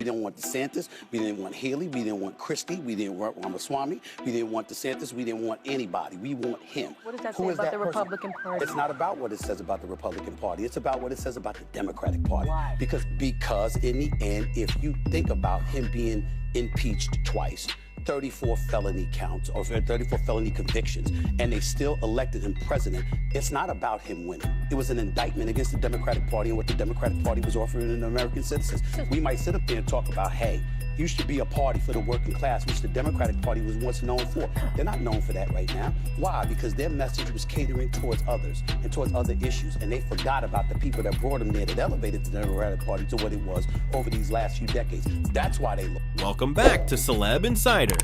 didn't want DeSantis. We didn't want Haley. We didn't want Christie. We didn't want Ramaswamy. We didn't want DeSantis. We didn't want anybody. We want him. What does that Who say is about that the person? Republican Party? It's not about what it says about the Republican Party. It's about what it says about the Democratic Party. Why? Because in the end, if you think about him being impeached twice, 34 felony counts or 34 felony convictions, and they still elected him president, it's not about him winning. It was an indictment against the Democratic Party and what the Democratic Party was offering the American citizens. We might sit up there and talk about, hey, you should be a party for the working class, which the Democratic Party was once known for. They're not known for that right now. Why? Because their message was catering towards others and towards other issues, and they forgot about the people that brought them there, that elevated the Democratic Party to what it was over these last few decades. That's why they look. Welcome back to Celeb Insider.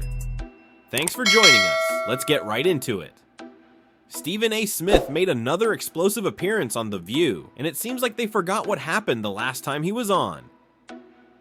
Thanks for joining us. Let's get right into it. Stephen A. Smith made another explosive appearance on The View, and it seems like they forgot what happened the last time he was on.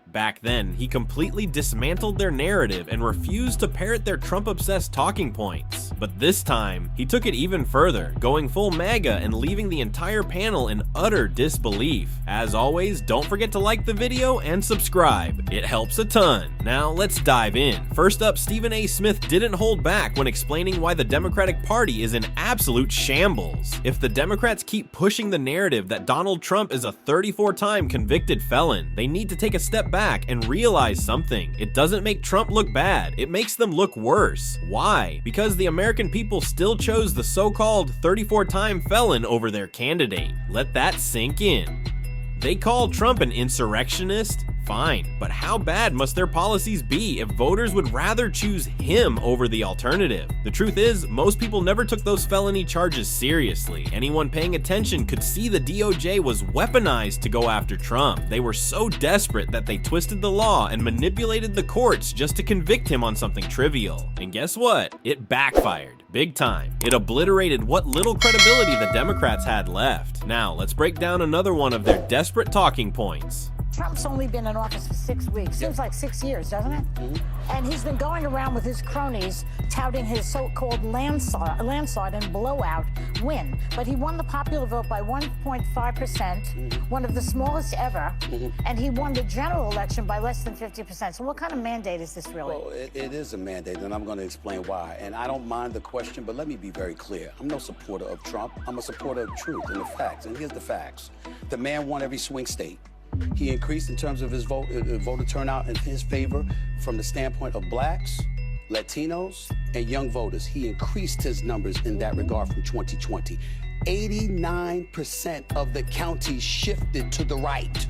Back then, he completely dismantled their narrative and refused to parrot their Trump-obsessed talking points. But this time, he took it even further, going full MAGA and leaving the entire panel in utter disbelief. As always, don't forget to like the video and subscribe. It helps a ton. Now, let's dive in. First up, Stephen A. Smith didn't hold back when explaining why the Democratic Party is in absolute shambles. If the Democrats keep pushing the narrative that Donald Trump is a 34-time convicted felon, they need to take a step back and realize something. It doesn't make Trump look bad, it makes them look worse. Why? Because the American people still chose the so-called 34-time felon over their candidate. Let that sink in. They call Trump an insurrectionist? Fine, but how bad must their policies be if voters would rather choose him over the alternative? The truth is, most people never took those felony charges seriously. Anyone paying attention could see the DOJ was weaponized to go after Trump. They were so desperate that they twisted the law and manipulated the courts just to convict him on something trivial. And guess what? It backfired. Big time. It obliterated what little credibility the Democrats had left. Now, let's break down another one of their desperate talking points. Trump's only been in office for 6 weeks. Seems like 6 years, doesn't it? And he's been going around with his cronies touting his so-called landslide and blowout win. But he won the popular vote by 1.5%, one of the smallest ever, and he won the general election by less than 50%. So what kind of mandate is this really? Well, it is a mandate, and I'm going to explain why. And I don't mind the question, but let me be very clear. I'm no supporter of Trump. I'm a supporter of truth and the facts. And here's the facts. The man won every swing state. He increased in terms of his voter turnout in his favor from the standpoint of blacks, Latinos, and young voters. He increased his numbers in that regard from 2020. 89% of the counties shifted to the right.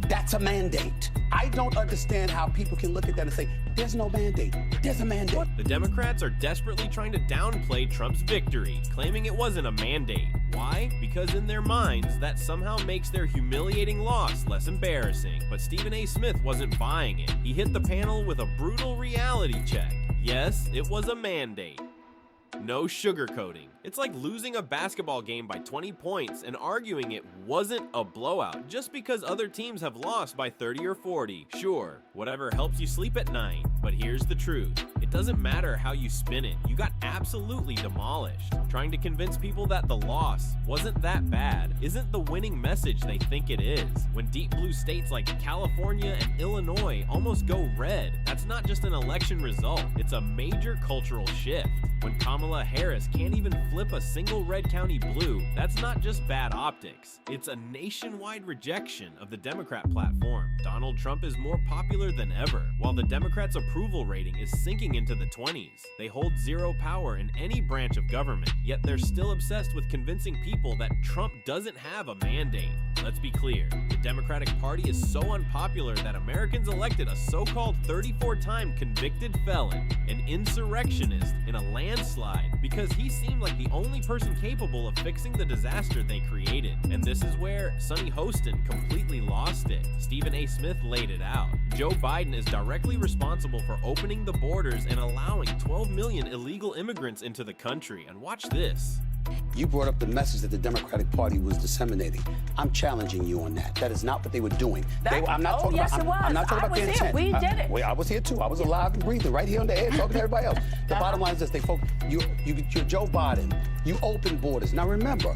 That's a mandate. I don't understand how people can look at that and say, there's no mandate. There's a mandate. The Democrats are desperately trying to downplay Trump's victory, claiming it wasn't a mandate. Why? Because in their minds, that somehow makes their humiliating loss less embarrassing. But Stephen A. Smith wasn't buying it. He hit the panel with a brutal reality check. Yes, it was a mandate. No sugarcoating. It's like losing a basketball game by 20 points and arguing it wasn't a blowout just because other teams have lost by 30 or 40. Sure, whatever helps you sleep at night, but here's the truth. It doesn't matter how you spin it. You got absolutely demolished. Trying to convince people that the loss wasn't that bad isn't the winning message they think it is. When deep blue states like California and Illinois almost go red, that's not just an election result. It's a major cultural shift. When Kamala Harris can't even flip a single red county blue, that's not just bad optics. It's a nationwide rejection of the Democrat platform. Donald Trump is more popular than ever, while the Democrats' approval rating is sinking into the 20s. They hold zero power in any branch of government, yet they're still obsessed with convincing people that Trump doesn't have a mandate. Let's be clear, the Democratic Party is so unpopular that Americans elected a so-called 34-time convicted felon, an insurrectionist, in a landslide because he seemed like the only person capable of fixing the disaster they created. And this is where Sonny Hostin completely lost it. Stephen A. Smith laid it out. Joe Biden is directly responsible for opening the borders and allowing 12 million illegal immigrants into the country. And watch this. You brought up the message that the Democratic Party was disseminating. I'm challenging you on that. That is not what they were doing. I'm not talking about the intent. We did it. I was here too. I was alive and breathing right here on the air talking to everybody else. The bottom line is this: you're Joe Biden. You open borders. Now remember,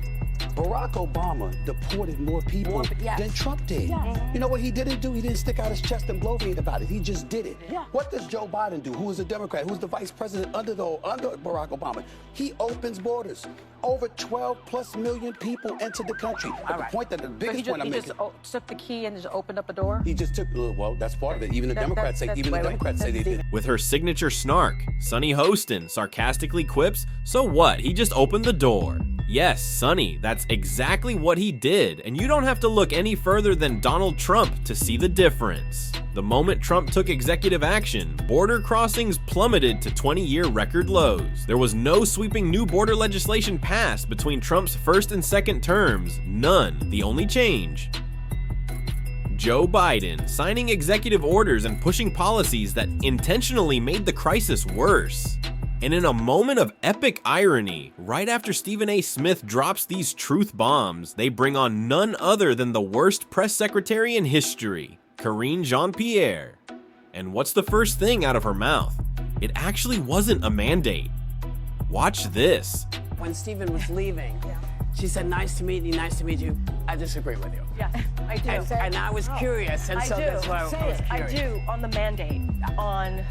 Barack Obama deported more people than Trump did. You know what he didn't do? He didn't stick out his chest and bloviate about it. He just did it. What does Joe Biden do, who is a Democrat, who's the vice president under Barack Obama? He opens borders. Over 12+ million people entered the country. But the biggest point I'm making. He just took the key and just opened up a door? He just took, well, that's part of it. Even the Democrats say they did. With her signature snark, Sunny Hostin sarcastically quips, "So what? He just opened the door." Yes, Sunny, that's exactly what he did, and you don't have to look any further than Donald Trump to see the difference. The moment Trump took executive action, border crossings plummeted to 20-year record lows. There was no sweeping new border legislation passed between Trump's first and second terms, none. The only change: Joe Biden signing executive orders and pushing policies that intentionally made the crisis worse. And in a moment of epic irony, right after Stephen A. Smith drops these truth bombs, they bring on none other than the worst press secretary in history, Karine Jean-Pierre. And what's the first thing out of her mouth? It actually wasn't a mandate. Watch this. When Stephen was leaving, she said, "Nice to meet you, nice to meet you. I disagree with you." Yeah, I do. And I was curious, and so that's why I was curious. I do, on the mandate, on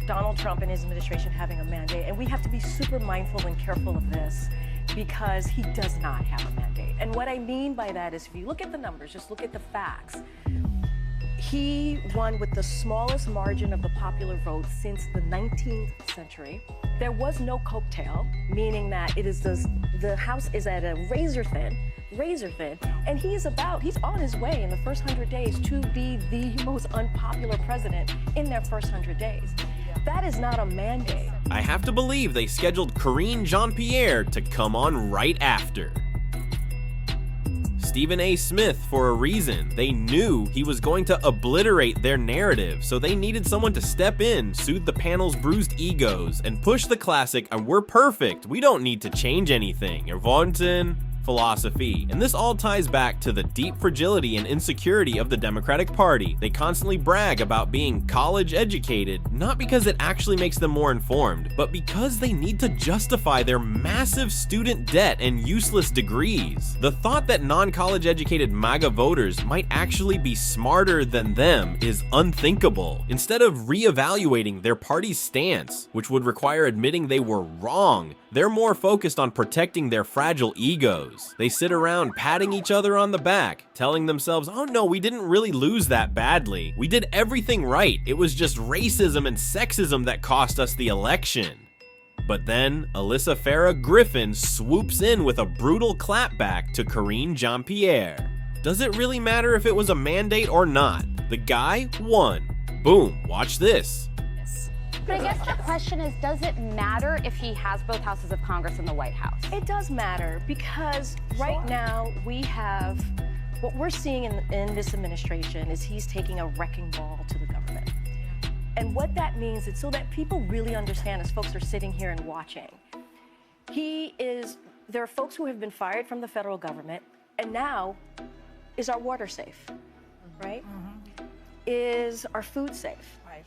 Donald Trump and his administration having a mandate, and we have to be super mindful and careful of this because he does not have a mandate. And what I mean by that is, if you look at the numbers, just look at the facts, he won with the smallest margin of the popular vote since the 19th century. There was no coattail, meaning that it is the House is at a razor thin, and he's on his way in the first 100 days to be the most unpopular president in their first 100 days. That is not a mandate. I have to believe they scheduled Karine Jean-Pierre to come on right after. Stephen A. Smith, for a reason. They knew he was going to obliterate their narrative, so they needed someone to step in, soothe the panel's bruised egos, and push the classic "we're perfect, we don't need to change anything" Irvonton philosophy. And this all ties back to the deep fragility and insecurity of the Democratic Party. They constantly brag about being college educated, not because it actually makes them more informed, but because they need to justify their massive student debt and useless degrees. The thought that non-college educated MAGA voters might actually be smarter than them is unthinkable. Instead of reevaluating their party's stance, which would require admitting they were wrong, they're more focused on protecting their fragile egos. They sit around patting each other on the back, telling themselves, "Oh no, we didn't really lose that badly. We did everything right. It was just racism and sexism that cost us the election." But then, Alyssa Farah Griffin swoops in with a brutal clapback to Karine Jean-Pierre. Does it really matter if it was a mandate or not? The guy won. Boom, watch this. But I guess the question is, does it matter if he has both houses of Congress in the White House? It does matter because right now we have, what we're seeing in this administration is he's taking a wrecking ball to the government. And what that means is so that people really understand as folks are sitting here and watching. There are folks who have been fired from the federal government, and now, is our water safe, right? Mm-hmm. Is our food safe? Right.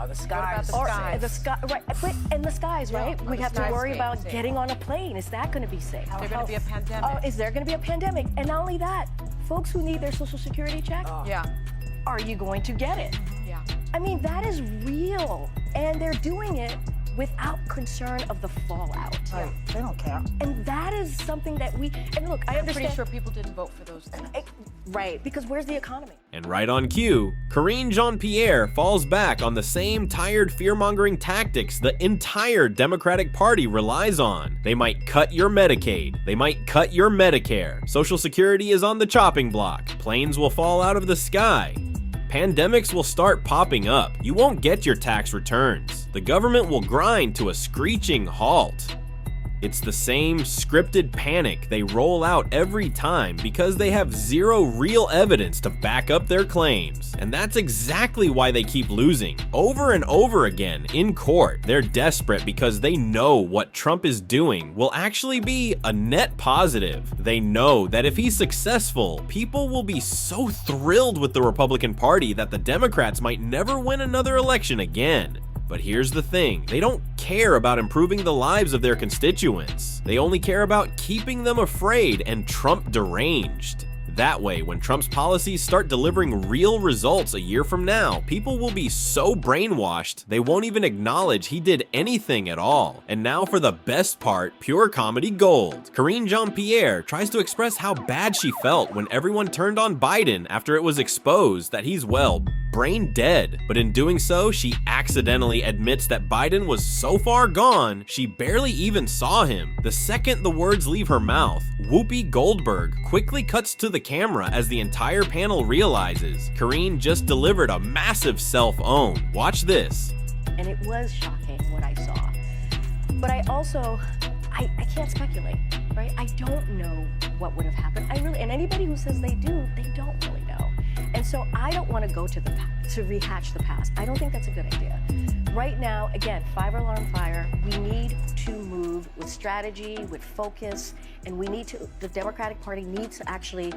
The skies. The skies, right? We have to worry about getting on a plane. Is that going to be safe? Is there going to be a pandemic? Is there going to be a pandemic? And not only that, folks who need their Social Security check, are you going to get it? Yeah. I mean, that is real. And they're doing it without concern of the fallout. Right. They don't care. And that is something that and look, I understand. I'm pretty sure people didn't vote for those things. Right, because where's the economy? And right on cue, Karine Jean-Pierre falls back on the same tired fear-mongering tactics the entire Democratic Party relies on. They might cut your Medicaid. They might cut your Medicare. Social Security is on the chopping block. Planes will fall out of the sky. Pandemics will start popping up. You won't get your tax returns. The government will grind to a screeching halt. It's the same scripted panic they roll out every time because they have zero real evidence to back up their claims. And that's exactly why they keep losing. Over and over again in court, they're desperate because they know what Trump is doing will actually be a net positive. They know that if he's successful, people will be so thrilled with the Republican Party that the Democrats might never win another election again. But here's the thing, they don't care about improving the lives of their constituents. They only care about keeping them afraid and Trump deranged. That way, when Trump's policies start delivering real results a year from now, people will be so brainwashed they won't even acknowledge he did anything at all. And now for the best part, pure comedy gold. Karine Jean-Pierre tries to express how bad she felt when everyone turned on Biden after it was exposed that he's, well, brain dead. But in doing so, she accidentally admits that Biden was so far gone, she barely even saw him. The second the words leave her mouth, Whoopi Goldberg quickly cuts to the camera as the entire panel realizes Karine just delivered a massive self-own. Watch this. And it was shocking what I saw. But I also, I can't speculate, right? I don't know what would have happened. And anybody who says they do, they don't really know. And so I don't want to go to the past, to rehatch the past. I don't think that's a good idea. Right now, again, 5-alarm fire, we need to move with strategy, with focus, and we need to, the Democratic Party needs to actually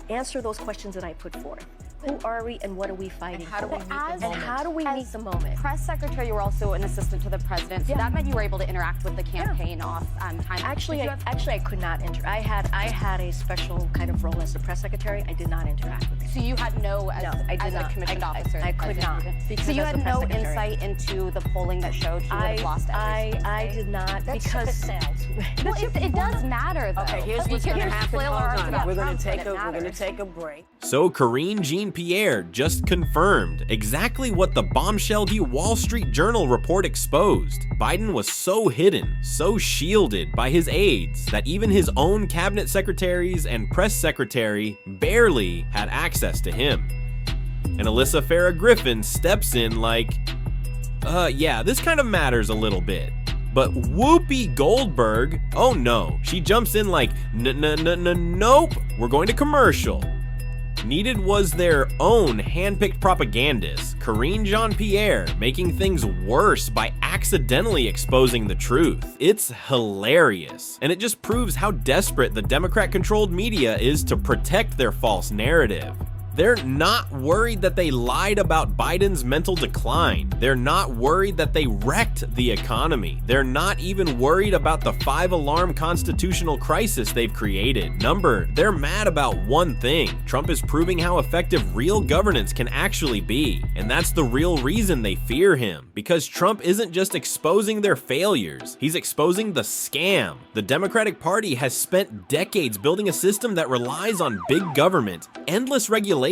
answer those questions that I put forth. Who are we and what are we fighting for? And how do we meet the moment? Press secretary, you were also an assistant to the president, so that meant you were able to interact with the campaign off time. Actually, I could not interact. I had a special kind of role as the press secretary. I did not interact with it. So you had no, as a commissioned officer. I could not. So you had no insight into the polling that showed you would have lost every I did not because sales. Well, it does matter though. Okay, here's what's going to happen. Hold on. We're going to take a break. So Karine Jean-Pierre just confirmed exactly what the bombshelled Wall Street Journal report exposed. Biden was so hidden, so shielded by his aides that even his own cabinet secretaries and press secretary barely had access to him. And Alyssa Farah Griffin steps in like, yeah, this kind of matters a little bit. But Whoopi Goldberg, oh no, she jumps in like, nope, we're going to commercial. Needed was their own handpicked propagandist, Karine Jean-Pierre, making things worse by accidentally exposing the truth. It's hilarious, and it just proves how desperate the Democrat-controlled media is to protect their false narrative. They're not worried that they lied about Biden's mental decline. They're not worried that they wrecked the economy. They're not even worried about the 5-alarm constitutional crisis they've created. They're mad about one thing. Trump is proving how effective real governance can actually be. And that's the real reason they fear him. Because Trump isn't just exposing their failures, he's exposing the scam. The Democratic Party has spent decades building a system that relies on big government, endless regulations,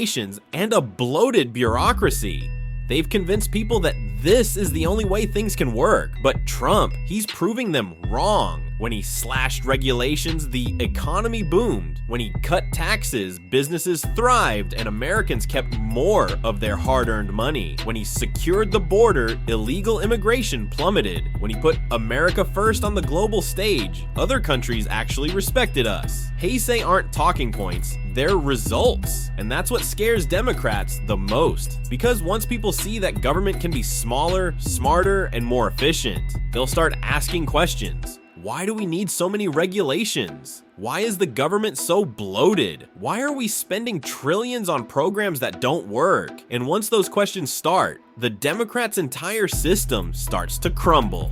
and a bloated bureaucracy. They've convinced people that this is the only way things can work. But Trump, he's proving them wrong. When he slashed regulations, the economy boomed. When he cut taxes, businesses thrived and Americans kept more of their hard-earned money. When he secured the border, illegal immigration plummeted. When he put America first on the global stage, other countries actually respected us. Heysay aren't talking points, they're results. And that's what scares Democrats the most. Because once people see that government can be smaller, smarter, and more efficient, they'll start asking questions. Why do we need so many regulations? Why is the government so bloated? Why are we spending trillions on programs that don't work? And once those questions start, the Democrats' entire system starts to crumble.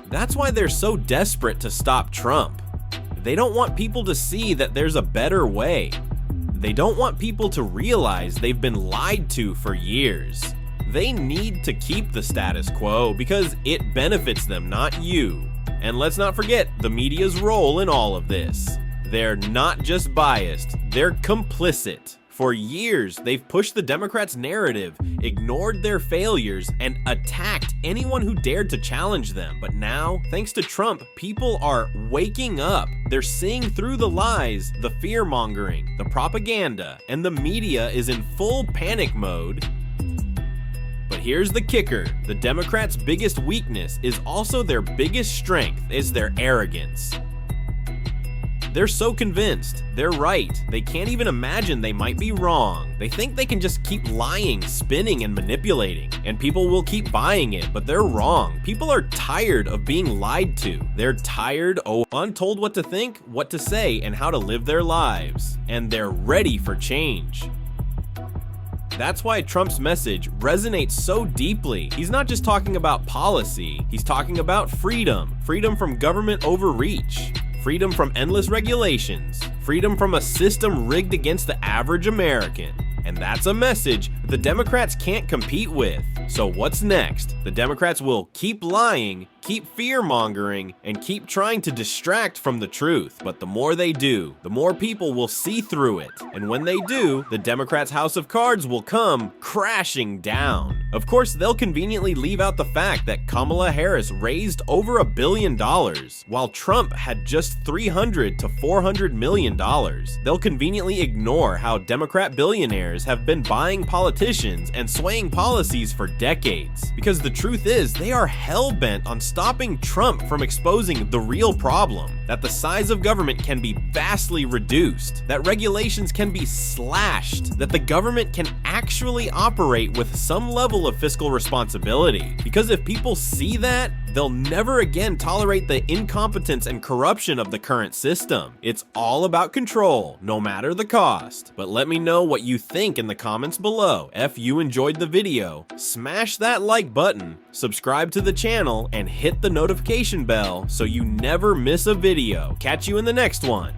That's why they're so desperate to stop Trump. They don't want people to see that there's a better way. They don't want people to realize they've been lied to for years. They need to keep the status quo because it benefits them, not you. And let's not forget the media's role in all of this. They're not just biased, they're complicit. For years, they've pushed the Democrats' narrative, ignored their failures, and attacked anyone who dared to challenge them. But now, thanks to Trump, people are waking up. They're seeing through the lies, the fear-mongering, the propaganda, and the media is in full panic mode. But here's the kicker. The Democrats' biggest weakness is also their biggest strength, is their arrogance. They're so convinced they're right. They can't even imagine they might be wrong. They think they can just keep lying, spinning, and manipulating, and people will keep buying it, but they're wrong. People are tired of being lied to. They're tired of untold what to think, what to say, and how to live their lives. And they're ready for change. That's why Trump's message resonates so deeply. He's not just talking about policy, he's talking about freedom. Freedom from government overreach. Freedom from endless regulations. Freedom from a system rigged against the average American. And that's a message the Democrats can't compete with. So what's next? The Democrats will keep lying, keep fear-mongering, and keep trying to distract from the truth. But the more they do, the more people will see through it. And when they do, the Democrats' house of cards will come crashing down. Of course, they'll conveniently leave out the fact that Kamala Harris raised over $1 billion, while Trump had just $300 to $400 million. They'll conveniently ignore how Democrat billionaires have been buying politicians and swaying policies for decades. Because the truth is, they are hell-bent on stopping Trump from exposing the real problem, that the size of government can be vastly reduced, that regulations can be slashed, that the government can actually operate with some level of fiscal responsibility. Because if people see that, they'll never again tolerate the incompetence and corruption of the current system. It's all about control, no matter the cost. But let me know what you think in the comments below. If you enjoyed the video, smash that like button, subscribe to the channel, and hit the notification bell so you never miss a video. Catch you in the next one.